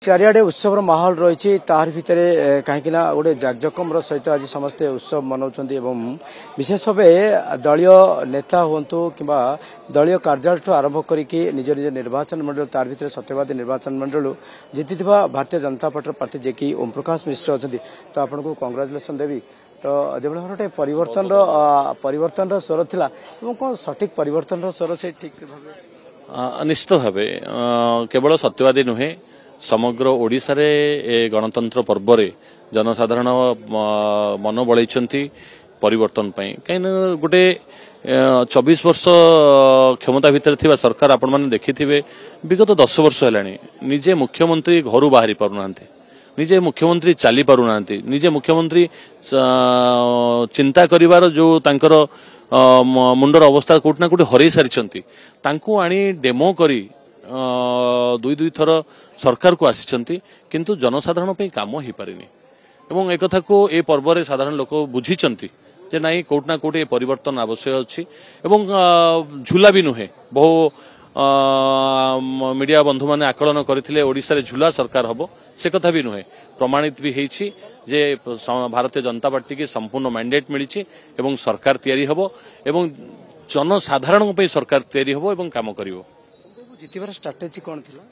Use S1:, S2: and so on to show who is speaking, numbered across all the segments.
S1: चारिआडे उत्सव माहौल रही तार भितर कहीं गोटे जाकजकम सहित आज समस्ते उत्सव मनाउछन्ति एवं विशेष भाव दलीय नेता हूँ कि दलीय कार्यालय आरंभ करके निज निज निर्वाचन मंडल तार भितर सत्यवादी निर्वाचन मंडल जीति भारतीय जनता पार्टी प्रार्थी जे कि ओम प्रकाश मिश्र अच्छा तो आपन को कंग्राचुलेसन देवी। तो जो गोटे परिवर्तन स्वर थिला कौन सठिक परिवर्तन स्वर से ठीक भाव
S2: निश्चित भाव केवल सत्यवादी नुहे समग्र ओडिशा रे गणतंत्र पर्व रे जनसाधारण मन बलैछंती परिवर्तन पई कहीं गोटे 24 वर्ष क्षमता भितर थिबा सरकार आपण माने देखिथिबे विगत 10 वर्ष हेलानी निजे मुख्यमंत्री घरु बाहरी पारुनांती निजे मुख्यमंत्री चली पारुनांती निजे मुख्यमंत्री चिंता करिवार जो तांकर मुंडर अवस्था कोटना कोटी हरई सारिछंती तांको आनी डेमो करी दुई थर सरकार को आसिछंती किंतु जनसाधारण पे काम हो पारिनी एवं एक कथा को ए पर्व रे साधारण लोक बुझीचंती जे नाई कोटना कोटी परिवर्तन आवश्यक अछि एवं झूला भी नुहे बहु मीडिया बंधु माने आकलन करथिले ओडिसा रे झूला सरकार हबो से कथा भी नुहे प्रमाणित भी हेछि जे भारतीय जनता पार्टी की संपूर्ण मैंडेट मिली एवं सरकार तैयारी हबो एवं जनसाधारण पे सरकार तैयारी हबो एवं काम करिवो।
S1: जितिबार स्ट्रैटेजी कौन थिला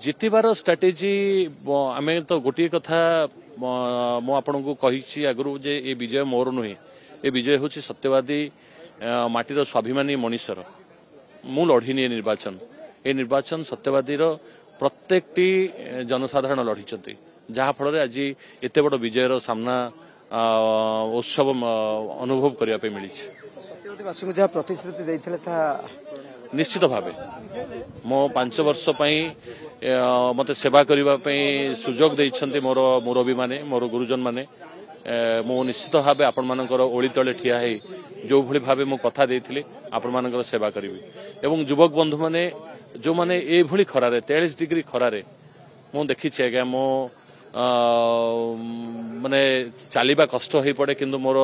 S2: जितिबार स्ट्रैटेजी आमे तो गोटे कथा मो आपन को कहिछि आगरु जे ए विजय मोर नुहे ए विजय होछि सत्यवादी माटीर स्वाभिमानी मनीषर मु लढ़िनी निर्वाचन ए निर्वाचन सत्यवादी प्रत्येकटी जनसाधारण लढ़िचंती जहा फल आज एते बड़ विजयर सामना उत्सव अनुभव करने पे मिली
S1: सत्यवादीवासी को जहाँ प्रतिश्रुति देइथिले था
S2: निश्चित भाव मो 5 वर्ष मते सेवा करने सुजोग देइछंती मोर मुरबी माने मोर गुरुजन माने मो निश्चित भाव आपण मानकर ओली तले ठिया है जो भली भाव मो कथा देइथिले आपण मानकर सेवा करिवि एवं युवक बंधु माने जो माने ए भली खरारे 43 डिग्री खरारे मो देखि छै आज्ञा मो माने चलिबा कष्ट हो पड़े किंतु मोर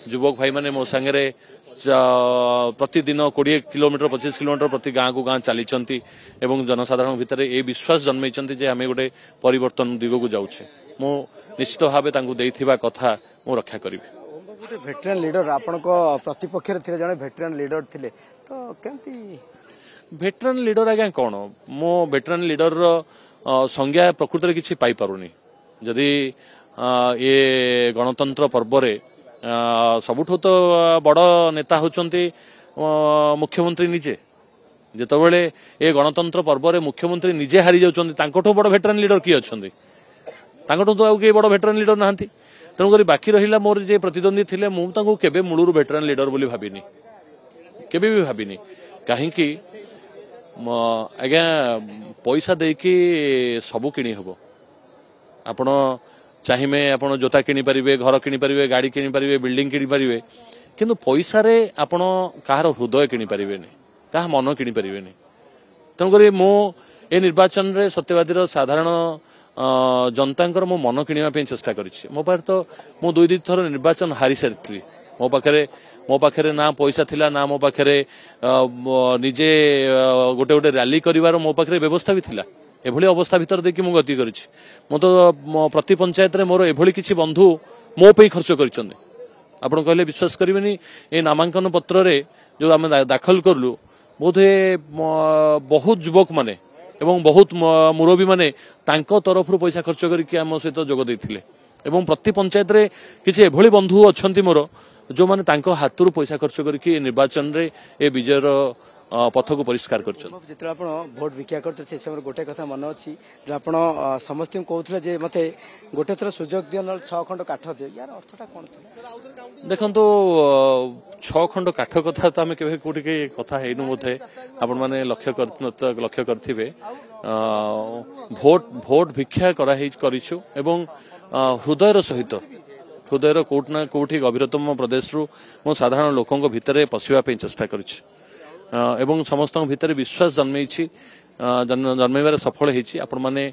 S2: युवक भाई माने मो संगे प्रतिदिन 20 किलोमीटर 25 किलोमीटर प्रति गाँ को गाँ चली एवं जनसाधारण भितर ए विश्वास जन्मई जे आम गोटे परिवर्तन दिग को जाऊे मो निश्चित भाव देइथिबा कथा मो रक्षा करी।
S1: भेटरान लीडर आपण प्रतिपक्ष जड़े भेटरान लीडर थिले तो केमती
S2: भेटरान लीडर आज्ञा कौन मो भेटरान लीडर संज्ञा प्रकृत में किसी पाई पारुनी जदि ये गणतंत्र पर्व रे सबुठो तो बड़ नेता होचंती मुख्यमंत्री निजे जेतबेले ए गणतंत्र पर्व रे मुख्यमंत्री निजे हारी जाउचंती तांकोठो बड़ भेटरान लीडर की अछंती तांकोठो तो आउ के बड़ भेटरान लीडर नाहंती तेणुक बाकी रहिला मोर जे प्रतिद्वंदी थिले मु तांको केबे मूलरू भेटरान लीडर बोली भाबिनी केबे भी भाबिनी कहीं आज्ञा पैसा देकी सबू किणी हबो आपण चाहिए आपण जोता किनी पारिबे घर किनी पारिबे गाड़ी किनी पारिबे बिल्डिंग किनी पारिबे किंतु पैसा रे आपण कहार हृदय किनी पारिबेनी कहा मन किनी पारिबेनी तेणुक मो ए निर्वाचन रे सत्यवादी साधारण जनतांकर मो मन किनिबा पे चेष्टा करिछि मो पार तो मो 2 थर निर्वाचन हारी सारिथि मो पाखरे ना पैसा थिला ना मो पाखरे निजे गोटे गोटे रैली करिवार मो पाखरे व्यवस्था भी थिला एभली अवस्था भितर देखि मु गति करिछि मो तो प्रति पंचायत रे मोर एभली किछि बंधु मो पे खर्च करिछन्ते आपण कहले विश्वास करिवेनी ए नामांकन पत्र रे जो आम दाखल करलु बोधे बहुत युवक माने एवं बहुत मुरबी माने तांको तरफ पैसा खर्च करके आम सहित जोग देथिले एवं प्रति पंचायत रे किछि एभली बंधु अछंती मोर जो माने तांको हाथरू पैसा खर्च करके निर्वाचन रे ए विजयर पथ को परिष्कार कर
S1: भोट भिक्षा करते समय गोटे कथा मन अच्छी आप समस्त कहते जे मते गोटे थर सुजोग दियो 6 खंड काठ दियो यार अर्थटा कौन
S2: देखो 6 खंड काठ कथा तो आम के कोटी के कथा हेनु बोधे आपण माने लक्ष्य करथिबे भोट भिक्षा करिछु एवं हृदयर सहित हृदयर कोटना कोठी गभीरतम प्रदेश रु मो साधारण लोकंक भितरे पसिबा पे चेष्टा करिछु एवं समस्त भितर विश्वास जन्मैबार सफल होती आपण मैंने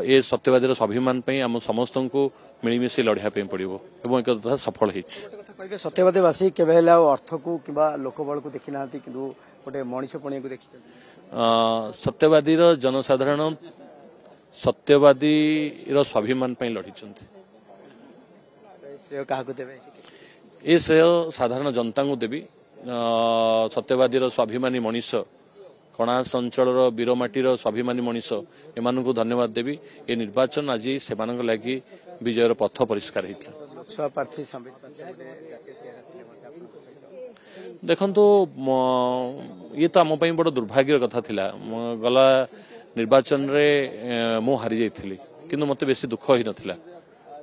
S2: ये सत्यवादी स्वाभिमान आम समस्त को मिलमिशी लड़िया पड़ो एवं एक कथा सफल होती
S1: सत्यवादीवासी केवे अर्थ को कि लोकबल को देखी ना कि गोटे मनीष पणिया को देखी
S2: सत्यवादी जनसाधारण सत्यवादी स्वाभिमान ପାଇଁ ଲଢିଛନ୍ତି।
S1: ଶ୍ରେୟ କାହାକୁ ଦେବେ?
S2: ଏ ଶ୍ରେୟ ସାଧାରଣ ଜନତାଙ୍କୁ ଦେବି। ସତ୍ୟବାଦୀର ସ୍ୱାଭିମାନୀ ମଣିଷ, କଣାସ ଅଞ୍ଚଳର ବୀରମାଟିର ସ୍ୱାଭିମାନୀ ମଣିଷ, ଏମାନଙ୍କୁ ଧନ୍ୟବାଦ ଦେବି। ଏ ନିର୍ବାଚନ ଆଜି ସେମାନଙ୍କ ଲାଗି ବିଜୟର ପଥ ପରିଷ୍କାର ହେଇଥିଲା।
S1: ଲୋକସଭା ପ୍ରାର୍ଥୀ ସମ୍ବିତ
S2: ଦେଖନ୍ତୁ, ଇଏ ତ ଆମ ପାଇଁ ବଡ଼ ଦୁର୍ଭାଗ୍ୟର କଥା ଥିଲା। ଗଲା ନିର୍ବାଚନରେ ମୁଁ ହାରି ଯାଇଥିଲି, କିନ୍ତୁ ମୋତେ ବେଶୀ ଦୁଃଖ ହେଇନଥିଲା।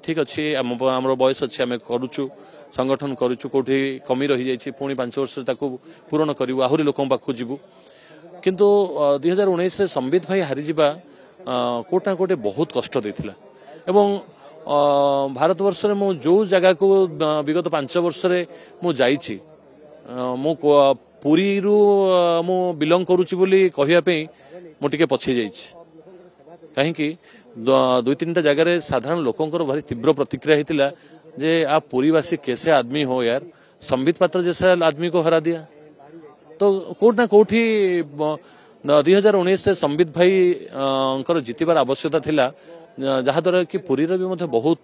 S2: ଠିକ୍ ଅଛି, ଆମର ବୟସ ଅଛି, ଆମେ କରୁଛୁ, ସଂଗଠନ କରୁଛୁ, କୋଉଠି କମି ରହିଯାଇଛି, ପୁଣି 5 ବର୍ଷରେ ତାକୁ ପୂରଣ କରିବୁ, ଆହୁରି ଲୋକଙ୍କ ପାଖକୁ ଯିବୁ। କିନ୍ତୁ 2019ରେ ସମ୍ବିତ ଭାଇ ହାରିଯିବା କୋଉଠି ନା କୋଉଠି ବହୁତ କଷ୍ଟ ଦେଇଥିଲା। ଏବଂ ଭାରତବର୍ଷରେ ମୁଁ ଯୋଉ ଜାଗାକୁ ବିଗତ 5 ବର୍ଷରେ ମୁଁ ଯାଇଛି, ମୁଁ ପୁରୀରୁ ମୁଁ ବିଲଙ୍ଗ କରୁଛି ବୋଲି କହିବା ପାଇଁ ମୁଁ ଟିକେ ପଛେଇ ଯାଇଛି। କାହିଁକି 2-3ଟା ଜାଗାରେ ସାଧାରଣ ଲୋକଙ୍କର ଭାରି ତୀବ୍ର ପ୍ରତିକ୍ରିୟା ହେଇଥିଲା ଯେ आप पुरीवासी कैसे आदमी हो यार, संबित पात्र जैसा आदमी को हरा दिया। तो कोर्ट ना कोठी 2019 से संबित भाई जितबार आवश्यकता थिला, जहाद्वारा कि पुरीर भी मध्य बहुत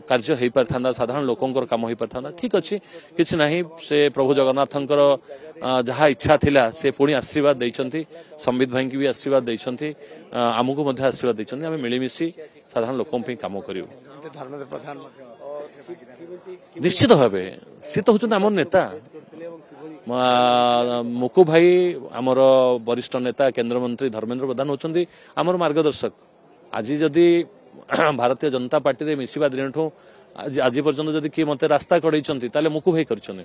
S2: कार्य हो पारथा, साधारण लोकंकर काम हो पारथा। ठीक अच्छे किसी ना से प्रभु जगन्नाथंकर जहाँ इच्छा थिला से पुणी आशीर्वाद देइछंती, संबित भाई की भी आशीर्वाद देइछंती, आमको मध्य आशीर्वाद देइछंती। आमे मिलीमिशी साधारण लोकन पे काम करियो। निश्चित भावे सी तो होचंती आमर नेता मुकु भाई, आमर वरिष्ठ नेता केंद्रमंत्री धर्मेंद्र प्रधान होचंती आमर मार्गदर्शक। आज जदि भारतीय जनता पार्टी रे मिसिबा दिनठू आज पर्यंत जदि किए मते रास्ता कड़ैछंती ताले मुकु भाई करछने।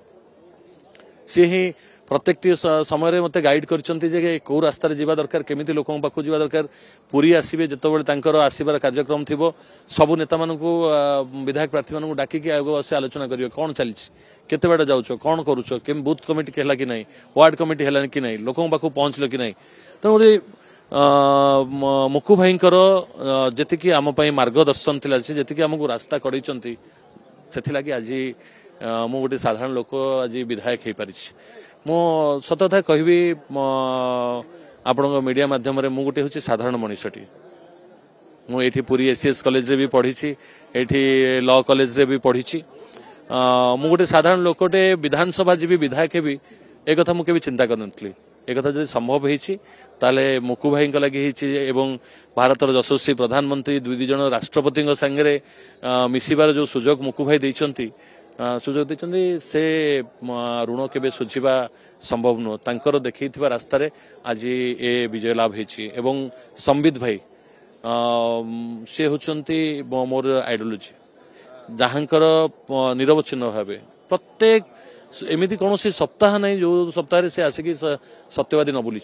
S2: सी ही प्रत्येक समय मते गाइड करछंती जे को रास्ता रे जीवा दरकार, केमिति लोकन पाखु जीवा दरकार। पुरी आसीबे जतबेले तांकर आसीबार कार्यक्रम थिबो, सबु नेता मानकु विधायक प्रार्थी मानकु डाकी कि आगो से आलोचना करियो, कोन चलिछि, केते बाटा जाउछो, कोन करूछो, केम बूथ कमिटी केला कि नै, वार्ड कमिटी हेला कि नै, लोकन पाखु पहुंचलो कि नै। तो मुकु भाईंकर जेतिकी आम पई मार्गदर्शन थिला, से जेतिकी हमकु रास्ता कड़ैछंती, सेथि लागि आज मु गोटे साधारण लोक आज विधायक हे परिछि। मो सत कथा कहबी आपण मीडिया माध्यम रे, मु गोटे होछि साधारण मनुष्यटी। मु एठी पुरी एसीएस कॉलेज रे भी पढ़िछि, एठी लॉ कॉलेज रे भी पढ़िछि। मु गोटे साधारण लोकटे विधानसभा जीवी विधायक भी एक कथा मु केबे चिंता करनथली। एक कथा जदि संभव होइछि ताले मुकु भाईंक लागि होइछि, एवं भारतर यशस्वी प्रधानमंत्री 2 जन राष्ट्रपति संगे मिसिबार जो सुजोग मुकु भाई दैछंती, सुजोग दैछंती, से ऋण केबे सुझिबा संभव नुह। तांकर देखैथिबा रास्ता रे आज ए विजय लाभ होइछि। एवं संबित भाई से होचंती मोर आइडियोलॉजी, जहांकर निरवच्छिन्न भावे प्रत्येक एमिति कौन सप्ताह नहीं जो सप्ताह से आसिक सत्यवादी न बुली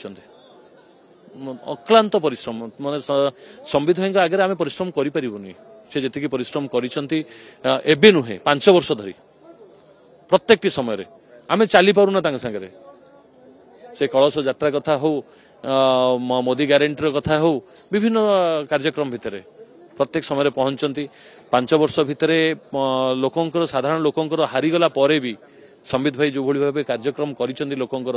S2: अक्लांत परिश्रम। माने संबित भाई आगे आम परिश्रम करें, से जी परिश्रम करे नुहे 5 वर्ष धरी प्रत्येक समय आम चली पारुना सागर। से कलश यात्रा कथा हो, मोदी ग्यारंटी कथा हो, विभिन्न कार्यक्रम भितर प्रत्येक समय पहुंचती। 5 वर्ष भितर लोकंकर साधारण लोकंकर हारीगला परे भी संबित भाई जो भाव कार्यक्रम करिसेंती लोकंकर,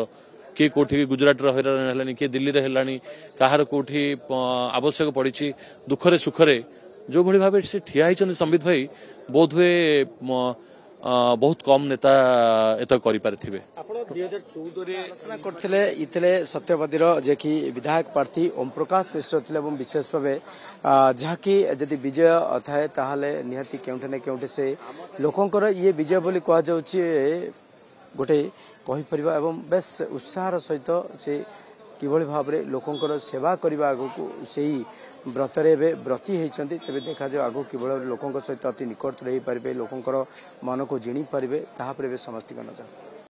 S2: किए कोठी गुजरात हैरान हेलानी, किए दिल्ली रे हेलानी, काहार कोठी आवश्यक पड़ी दुखरे सुखरे जो भाव से ठिया होइछंती संबित भाई, बोध हुए बहुत कम नेता एत करि पारथिबे।
S1: आपण 2014 रे आलोचना करथिले इथिले सत्यवादीर जे कि विधायक प्रार्थी ओम प्रकाश मिश्र थिले, एवं विशेष भावे जहाँकि यदि विजय थाए ताहाले निहाती केउठे ने केउठे से लोकंकर ये विजय बोली कह जाउछि गोटे कहि परिबा, एवं बेस उत्साहर सहित से किभଳି भाबरे लोकंकर सेवा करबा आगो सेही व्रतरे एबे व्रती होइछंती। तबे देखा जाय आगो किभଳି लोकंकर सहित अति निकट रही पारिबे, लोकंकर मन को जिणी पारिबे, ताहा पर समस्त नजर।